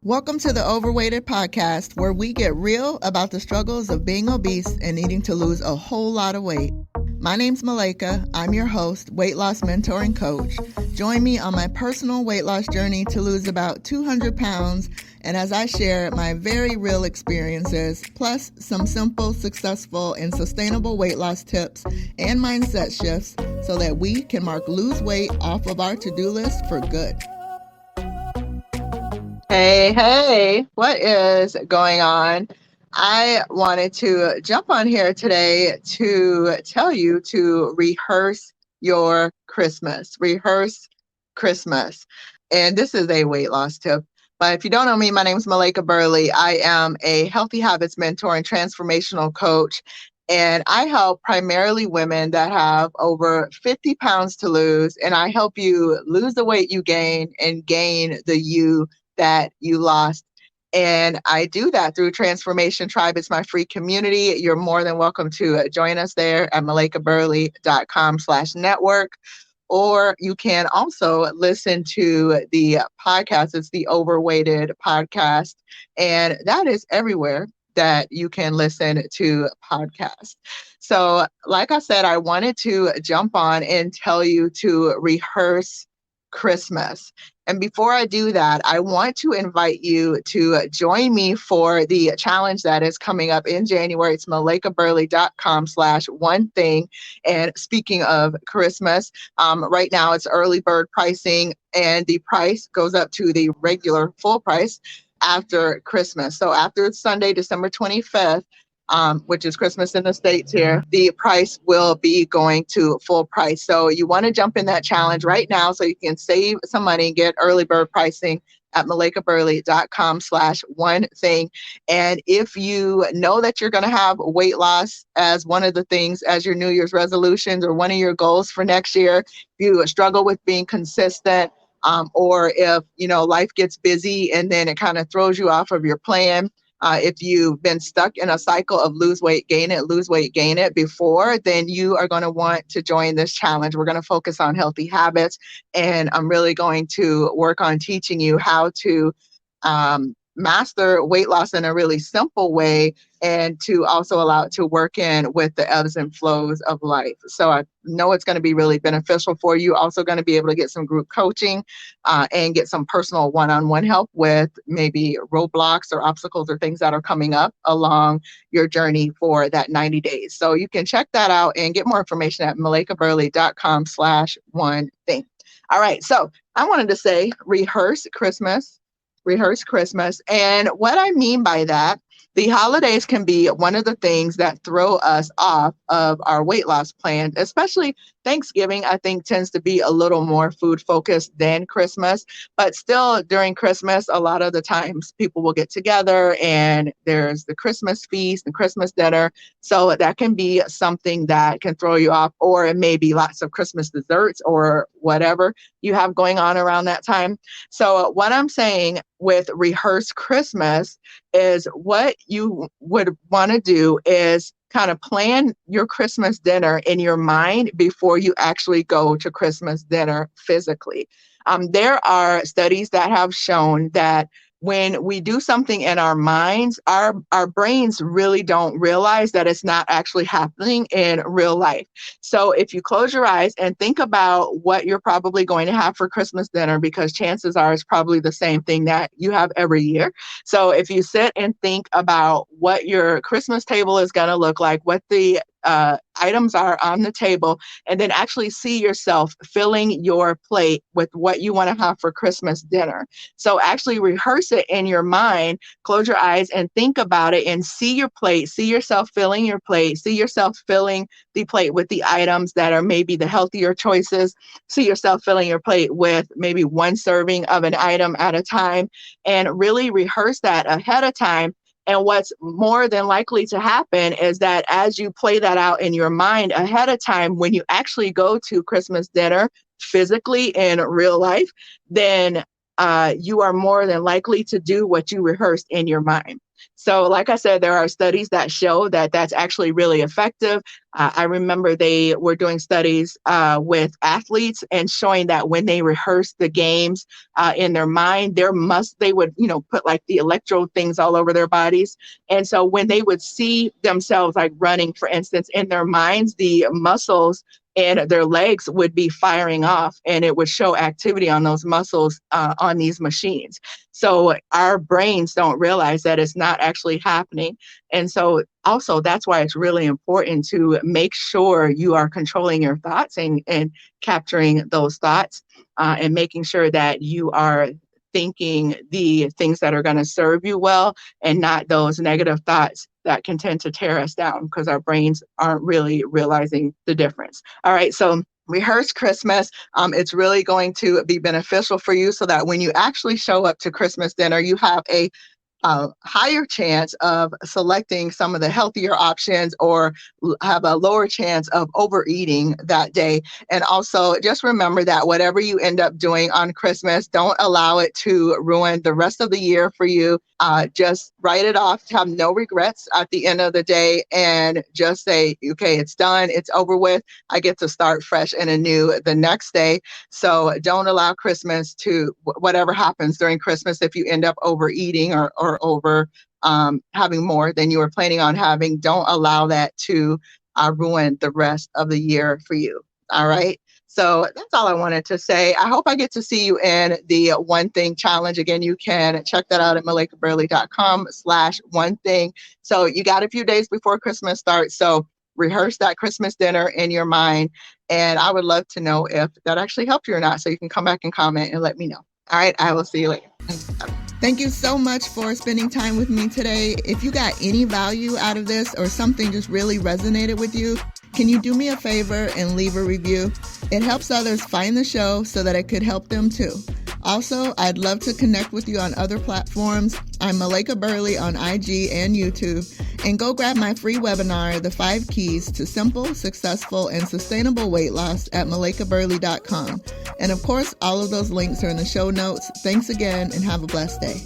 Welcome to the Overweighted Podcast, where we get real about the struggles of being obese and needing to lose a whole lot of weight. My name's Malaika. I'm your host, weight loss mentor and coach. Join me on my personal weight loss journey to lose about 200 pounds, and as I share my very real experiences, plus some simple, successful, and sustainable weight loss tips and mindset shifts so that we can mark lose weight off of our to-do list for good. Hey, what is going on? I wanted to jump on here today to tell you to rehearse your Christmas. Rehearse Christmas. And this is a weight loss tip. But if you don't know me, my name is Malaika Burley. I am a healthy habits mentor and transformational coach. And I help primarily women that have over 50 pounds to lose. And I help you lose the weight you gain and gain the you that you lost. And I do that through Transformation Tribe. It's my free community. You're more than welcome to join us there at malaikaburley.com/network. Or you can also listen to the podcast. It's the Overweighted Podcast. And that is everywhere that you can listen to podcasts. So like I said, I wanted to jump on and tell you to rehearse Christmas. And before I do that, I want to invite you to join me for the challenge that is coming up in January. It's malaikaburley.com/one thing. And speaking of Christmas, right now it's early bird pricing, and the price goes up to the regular full price after Christmas. So after Sunday, December 25th, which is Christmas in the States here, the price will be going to full price. So you want to jump in that challenge right now so you can save some money and get early bird pricing at malaikaburley.com/one thing. And if you know that you're going to have weight loss as one of the things as your New Year's resolutions or one of your goals for next year, if you struggle with being consistent, or if, life gets busy and then it kind of throws you off of your plan, if you've been stuck in a cycle of lose weight, gain it before, then you are going to want to join this challenge. We're going to focus on healthy habits, and I'm really going to work on teaching you how to master weight loss in a really simple way, and to also allow it to work in with the ebbs and flows of life. So I know it's going to be really beneficial for you. Also going to be able to get some group coaching and get some personal one-on-one help with maybe roadblocks or obstacles or things that are coming up along your journey for that 90 days. So you can check that out and get more information at malaikaburley.com/one thing. All right. So I wanted to say rehearse Christmas. Rehearse Christmas. And what I mean by that, the holidays can be one of the things that throw us off of our weight loss plan, especially Thanksgiving, I think tends to be a little more food focused than Christmas, but still during Christmas, a lot of the times people will get together and there's the Christmas feast and Christmas dinner. So that can be something that can throw you off, or it may be lots of Christmas desserts or whatever you have going on around that time. So what I'm saying with Rehearse Christmas is what you would want to do is kind of plan your Christmas dinner in your mind before you actually go to Christmas dinner physically. There are studies that have shown that when we do something in our minds, our brains really don't realize that it's not actually happening in real life. So if you close your eyes and think about what you're probably going to have for Christmas dinner, because chances are it's probably the same thing that you have every year. So if you sit and think about what your Christmas table is going to look like, what the items are on the table, and then actually see yourself filling your plate with what you want to have for Christmas dinner. So actually rehearse it in your mind, close your eyes and think about it and see your plate, see yourself filling your plate, see yourself filling the plate with the items that are maybe the healthier choices, see yourself filling your plate with maybe one serving of an item at a time, and really rehearse that ahead of time. And what's more than likely to happen is that as you play that out in your mind ahead of time, when you actually go to Christmas dinner physically in real life, then you are more than likely to do what you rehearsed in your mind. So, like I said, there are studies that show that that's actually really effective. I remember they were doing studies with athletes and showing that when they rehearsed the games in their mind, they would, put like the electrode things all over their bodies. And so when they would see themselves like running, for instance, in their minds, the muscles and their legs would be firing off, and it would show activity on those muscles on these machines. So our brains don't realize that it's not actually happening. And so also that's why it's really important to make sure you are controlling your thoughts and capturing those thoughts and making sure that you are thinking the things that are going to serve you well and not those negative thoughts that can tend to tear us down because our brains aren't really realizing the difference. All right, so rehearse Christmas. It's really going to be beneficial for you so that when you actually show up to Christmas dinner, you have a higher chance of selecting some of the healthier options or have a lower chance of overeating that day. And also just remember that whatever you end up doing on Christmas, don't allow it to ruin the rest of the year for you. Just write it off, have no regrets at the end of the day, and just say, okay, it's done, it's over with. I get to start fresh and anew the next day. So don't allow Christmas to, whatever happens during Christmas, if you end up overeating or over having more than you were planning on having, don't allow that to ruin the rest of the year for you. All right. So that's all I wanted to say. I hope I get to see you in the One Thing Challenge. Again, you can check that out at malaikaburley.com/one thing. So you got a few days before Christmas starts. So rehearse that Christmas dinner in your mind. And I would love to know if that actually helped you or not. So you can come back and comment and let me know. All right. I will see you later. Thank you so much for spending time with me today. If you got any value out of this or something just really resonated with you, can you do me a favor and leave a review? It helps others find the show so that it could help them too. Also, I'd love to connect with you on other platforms. I'm Malaika Burley on IG and YouTube. And go grab my free webinar, The 5 Keys to Simple, Successful, and Sustainable Weight Loss at malaikaburley.com. And of course, all of those links are in the show notes. Thanks again and have a blessed day.